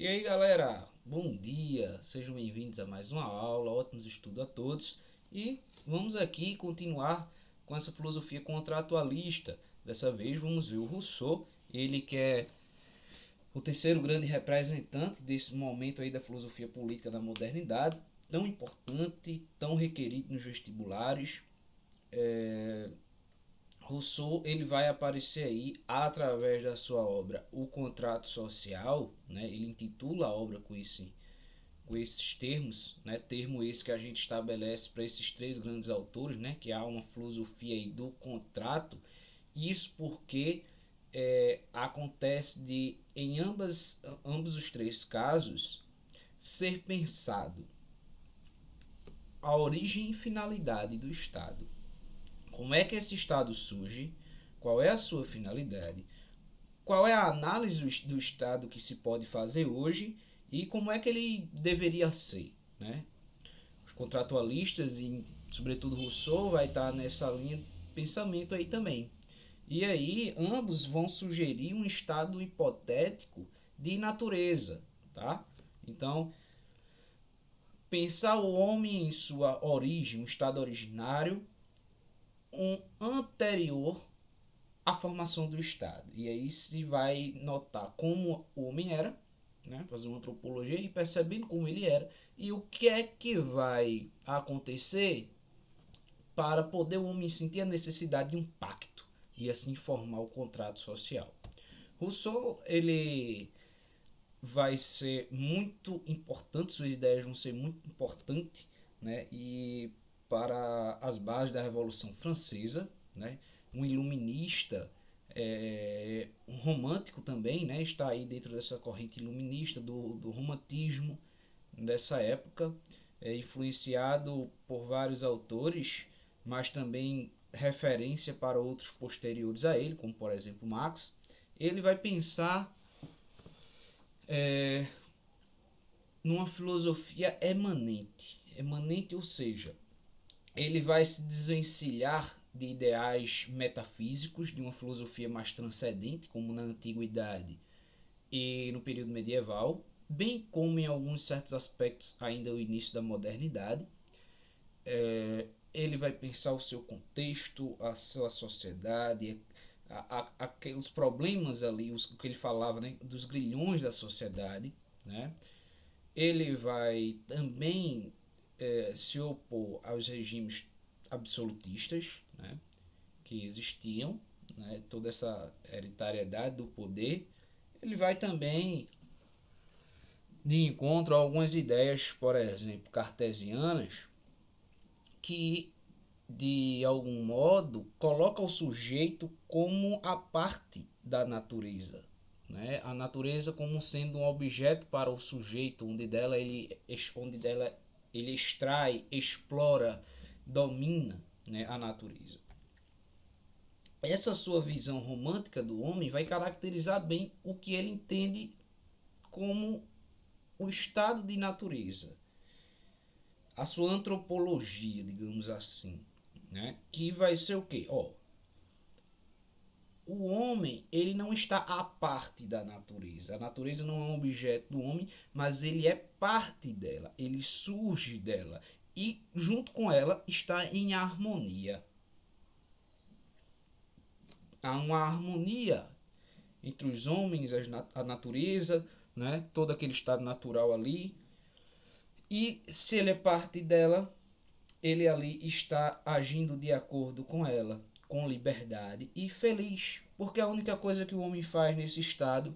E aí galera, bom dia, sejam bem-vindos a mais uma aula, ótimos estudos a todos. E vamos aqui continuar com essa filosofia contratualista. Dessa vez vamos ver o Rousseau, ele que é o terceiro grande representante desse momento aí da filosofia política da modernidade, tão importante, tão requerido nos vestibulares. Rousseau ele vai aparecer aí através da sua obra O Contrato Social, né? Ele intitula a obra com esses termos, né? Termo esse que a gente estabelece para esses três grandes autores, né? Que há uma filosofia aí do contrato. Isso porque acontece de em ambos os três casos ser pensado a origem e finalidade do Estado. Como é que esse Estado surge? Qual é a sua finalidade? Qual é a análise do Estado que se pode fazer hoje e como é que ele deveria ser, né? Os contratualistas e sobretudo Rousseau vai estar nessa linha de pensamento aí também. E aí ambos vão sugerir um estado hipotético de natureza, tá? Então, pensar o homem em sua origem, um estado originário, um anterior à formação do Estado. E aí se vai notar como o homem era, né? Fazer uma antropologia e percebendo como ele era e o que é que vai acontecer para poder o homem sentir a necessidade de um pacto e assim formar o contrato social. Rousseau, ele vai ser muito importante, suas ideias vão ser muito importantes, né? E para as bases da Revolução Francesa, né? Um iluminista, um romântico também, né? Está aí dentro dessa corrente iluminista do romantismo dessa época, influenciado por vários autores, mas também referência para outros posteriores a ele, como por exemplo Marx. Ele vai pensar numa filosofia emanente, ou seja, ele vai se desvencilhar de ideais metafísicos, de uma filosofia mais transcendente, como na antiguidade e no período medieval, bem como em alguns certos aspectos ainda o início da modernidade. Ele vai pensar o seu contexto, a sua sociedade, aqueles problemas ali, o que ele falava, né, dos grilhões da sociedade, né? Ele vai também se opor aos regimes absolutistas, né, que existiam, né, toda essa hereditariedade do poder. Ele vai também de encontro a algumas ideias, por exemplo, cartesianas, que de algum modo coloca o sujeito como a parte da natureza, né? A natureza como sendo um objeto para o sujeito, onde dela ele extrai, explora, domina, né, a natureza. Essa sua visão romântica do homem vai caracterizar bem o que ele entende como o estado de natureza, a sua antropologia, digamos assim, né? Que vai ser o quê? Ó, o homem, ele não está à parte da natureza. A natureza não é um objeto do homem, mas ele é parte dela, ele surge dela e junto com ela está em harmonia. Há uma harmonia entre os homens, a natureza, né? Todo aquele estado natural ali. E se ele é parte dela, ele ali está agindo de acordo com ela, com liberdade e feliz, porque a única coisa que o homem faz nesse estado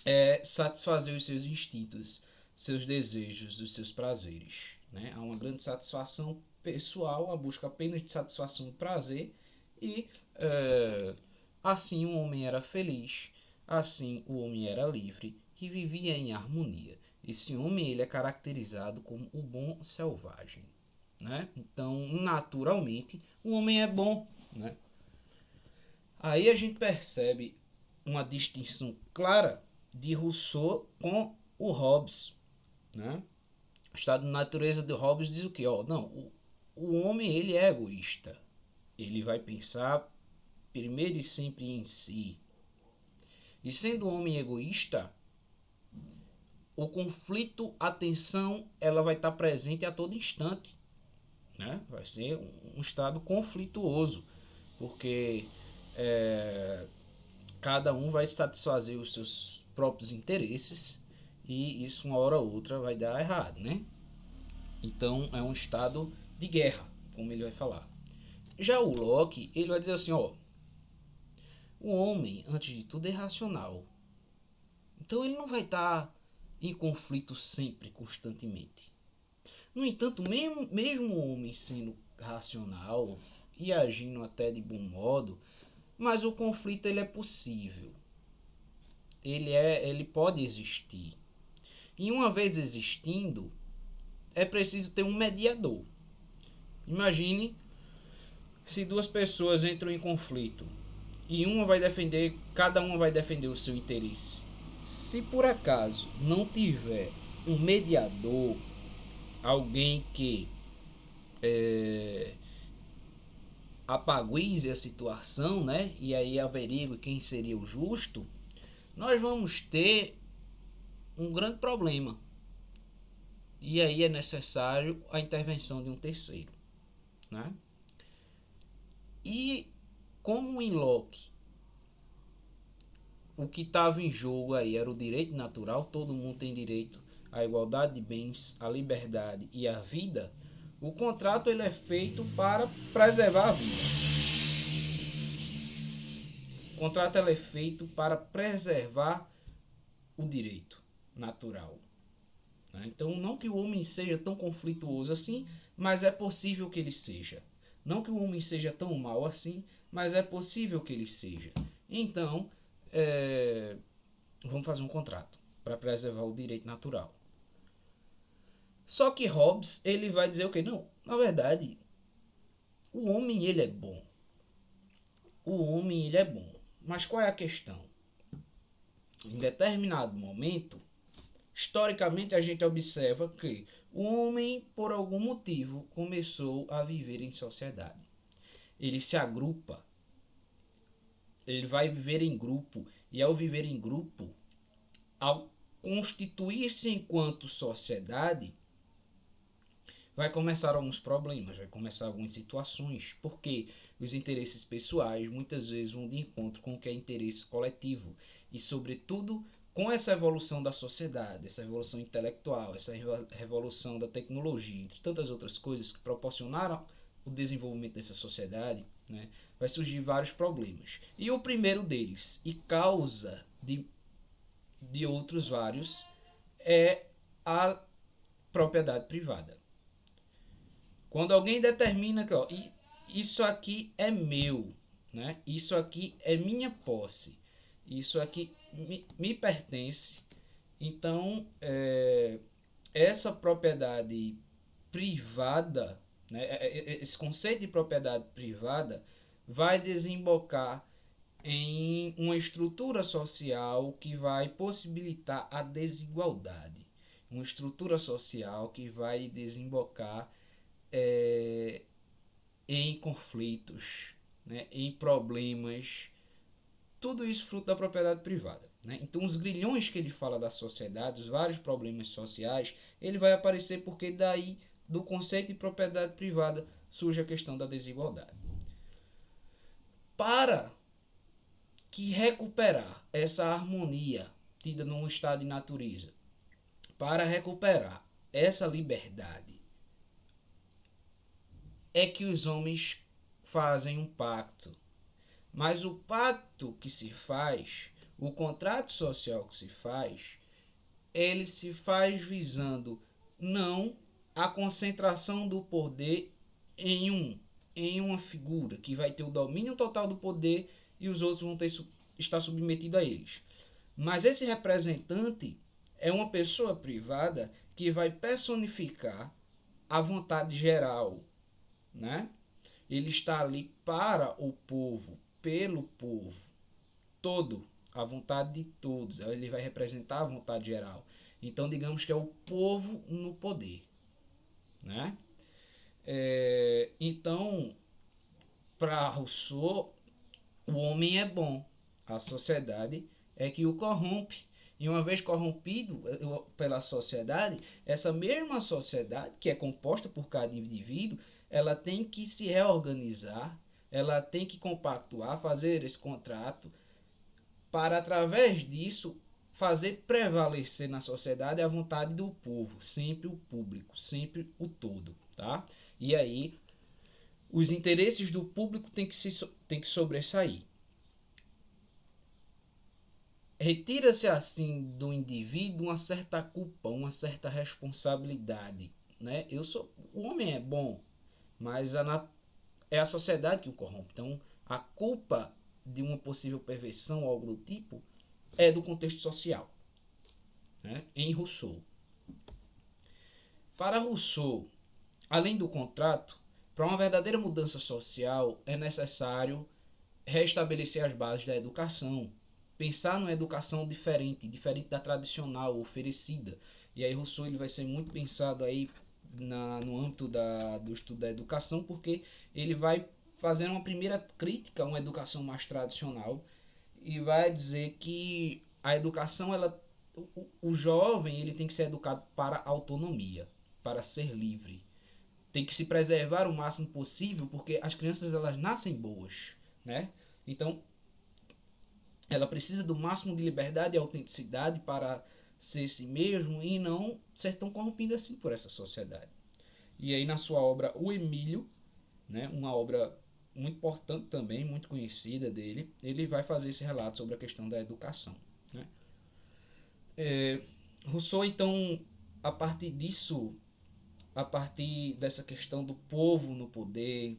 é satisfazer os seus instintos, seus desejos, os seus prazeres. Né? Há uma grande satisfação pessoal, a busca apenas de satisfação e prazer, e assim o homem era feliz, assim o homem era livre e vivia em harmonia. Esse homem ele é caracterizado como o bom selvagem. Né? Então, naturalmente, o homem é bom. Né? Aí a gente percebe uma distinção clara de Rousseau com o Hobbes. Né? O estado de natureza de Hobbes diz o que? Não, o homem ele é egoísta. Ele vai pensar primeiro e sempre em si. E sendo um homem egoísta, o conflito, a tensão, ela vai estar presente a todo instante, né? Vai ser um estado conflituoso, porque é, cada um vai satisfazer os seus próprios interesses e isso uma hora ou outra vai dar errado, né? Então é um estado de guerra, como ele vai falar. Já o Locke, ele vai dizer assim, ó, o homem, antes de tudo, é racional. Então ele não vai estar em conflito sempre, constantemente. No entanto, mesmo o homem sendo racional e agindo até de bom modo, mas o conflito ele é possível. Ele pode existir. E uma vez existindo, é preciso ter um mediador. Imagine se duas pessoas entram em conflito e cada uma vai defender o seu interesse. Se por acaso não tiver um mediador, alguém que apaguize a situação, né? E aí averigue quem seria o justo, nós vamos ter um grande problema. E aí é necessário a intervenção de um terceiro, né? E como em Locke o que estava em jogo aí era o direito natural, todo mundo tem direito à igualdade de bens, à liberdade e à vida, o contrato ele é feito para preservar a vida. O contrato ele é feito para preservar o direito natural. Né? Então, não que o homem seja tão conflituoso assim, mas é possível que ele seja. Não que o homem seja tão mau assim, mas é possível que ele seja. Então, vamos fazer um contrato para preservar o direito natural. Só que Hobbes ele vai dizer o que? Não, na verdade, o homem ele é bom. O homem ele é bom. Mas qual é a questão? Em determinado momento, historicamente a gente observa que o homem, por algum motivo, começou a viver em sociedade. Ele se agrupa, ele vai viver em grupo, e ao viver em grupo, ao constituir-se enquanto sociedade, vai começar alguns problemas, vai começar algumas situações, porque os interesses pessoais muitas vezes vão de encontro com o que é interesse coletivo e, sobretudo, com essa evolução da sociedade, essa evolução intelectual, essa revolução da tecnologia, entre tantas outras coisas que proporcionaram o desenvolvimento dessa sociedade, né, vai surgir vários problemas. E o primeiro deles, e causa de outros vários, é a propriedade privada. Quando alguém determina que ó, isso aqui é meu, né? Isso aqui é minha posse, isso aqui me pertence, então essa propriedade privada, né? Esse conceito de propriedade privada vai desembocar em uma estrutura social que vai possibilitar a desigualdade, uma estrutura social que vai desembocar é, em conflitos, né, em problemas, tudo isso fruto da propriedade privada. Né? Então, os grilhões que ele fala da sociedade, os vários problemas sociais, ele vai aparecer porque daí, do conceito de propriedade privada, surge a questão da desigualdade. Para que recuperar essa harmonia tida num estado de natureza, para recuperar essa liberdade, é que os homens fazem um pacto. Mas o pacto que se faz, o contrato social que se faz, ele se faz visando não a concentração do poder em uma figura que vai ter o domínio total do poder e os outros vão estar submetidos a eles. Mas esse representante é uma pessoa privada que vai personificar a vontade geral, né? Ele está ali para o povo, pelo povo, todo, a vontade de todos. Ele vai representar a vontade geral. Então, digamos que é o povo no poder, né? Então, para Rousseau, o homem é bom, a sociedade é que o corrompe. E uma vez corrompido pela sociedade, essa mesma sociedade, que é composta por cada indivíduo, ela tem que se reorganizar, ela tem que compactuar, fazer esse contrato, para através disso fazer prevalecer na sociedade a vontade do povo, sempre o público, sempre o todo, tá? E aí os interesses do público têm que sobressair. Retira-se assim do indivíduo uma certa culpa, uma certa responsabilidade, né? O homem é bom, mas é a sociedade que o corrompe. Então, a culpa de uma possível perversão ou algo do tipo é do contexto social, né? Em Rousseau. Para Rousseau, além do contrato, para uma verdadeira mudança social é necessário restabelecer as bases da educação, pensar numa educação diferente da tradicional oferecida. E aí Rousseau ele vai ser muito pensado aí no âmbito do estudo da educação, porque ele vai fazer uma primeira crítica a uma educação mais tradicional e vai dizer que a educação, o jovem ele tem que ser educado para a autonomia, para ser livre. Tem que se preservar o máximo possível, porque as crianças elas nascem boas, né? Então, ela precisa do máximo de liberdade e autenticidade para ser si mesmo e não ser tão corrompido assim por essa sociedade. E aí na sua obra O Emílio, né, uma obra muito importante também, muito conhecida dele, ele vai fazer esse relato sobre a questão da educação. Né? Rousseau, então, a partir disso, a partir dessa questão do povo no poder,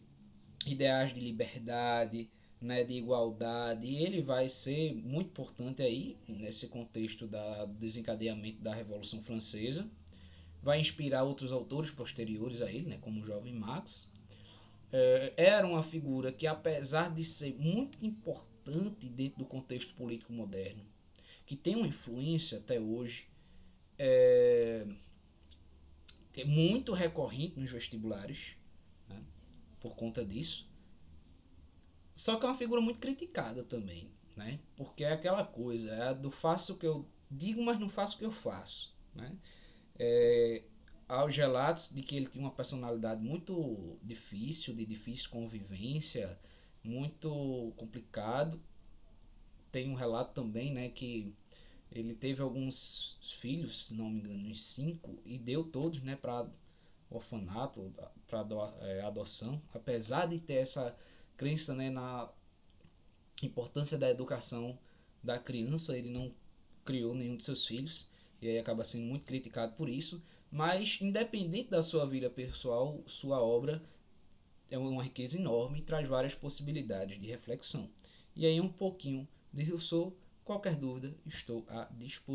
ideais de liberdade, né, de igualdade, e ele vai ser muito importante aí nesse contexto do desencadeamento da Revolução Francesa, vai inspirar outros autores posteriores a ele, né, como o jovem Marx. Era uma figura que, apesar de ser muito importante dentro do contexto político moderno, que tem uma influência até hoje, é muito recorrente nos vestibulares, né, por conta disso. Só que é uma figura muito criticada também, né? Porque é aquela coisa, é do faço o que eu digo, mas não faço o que eu faço, né? É, há os relatos de que ele tinha uma personalidade muito difícil, de difícil convivência, muito complicado. Tem um relato também, né, que ele teve alguns filhos, se não me engano, uns 5, e deu todos, né, para orfanato, para adoção, apesar de ter essa crença, né, na importância da educação da criança, ele não criou nenhum de seus filhos e aí acaba sendo muito criticado por isso, mas independente da sua vida pessoal, sua obra é uma riqueza enorme e traz várias possibilidades de reflexão. E aí um pouquinho de Rousseau, qualquer dúvida, estou à disposição.